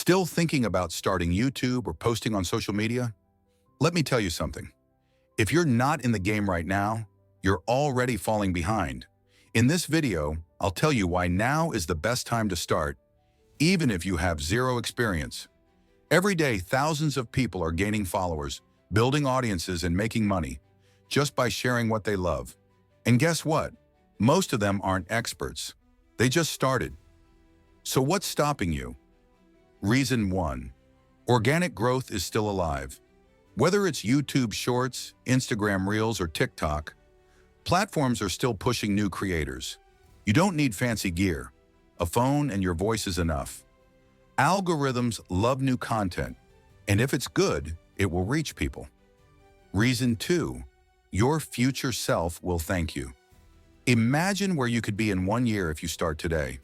Still thinking about starting YouTube or posting on social media? Let me tell you something. If you're not in the game right now, you're already falling behind. In this video, I'll tell you why now is the best time to start, even if you have zero experience. Every day, thousands of people are gaining followers, building audiences, and making money just by sharing what they love. And guess what? Most of them aren't experts. They just started. So what's stopping you? Reason 1. Organic growth is still alive. Whether it's YouTube Shorts, Instagram Reels, or TikTok, platforms are still pushing new creators. You don't need fancy gear. A phone and your voice is enough. Algorithms love new content, and if it's good, it will reach people. Reason 2. Your future self will thank you. Imagine where you could be in 1 year if you start today.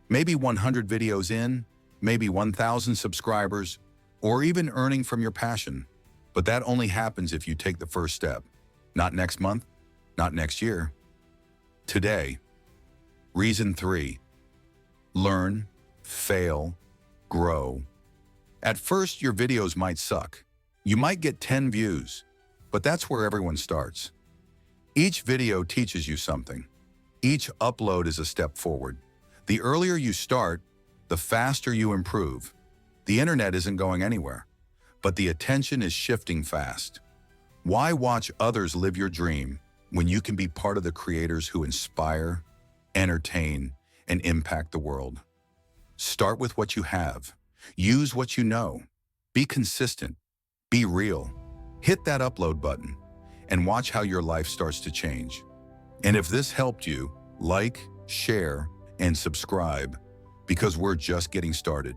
Maybe 100 videos in, maybe 1,000 subscribers, or even earning from your passion. But that only happens if you take the first step. Not next month, not next year. Today. Reason 3. Learn, fail, grow. At first, your videos might suck. You might get 10 views, but that's where everyone starts. Each video teaches you something. Each upload is a step forward. The earlier you start, the faster you improve. The internet isn't going anywhere, but the attention is shifting fast. Why watch others live your dream when you can be part of the creators who inspire, entertain, and impact the world? Start with what you have. Use what you know. Be consistent. Be real. Hit that upload button and watch how your life starts to change. And if this helped you, like, share, and subscribe, because we're just getting started.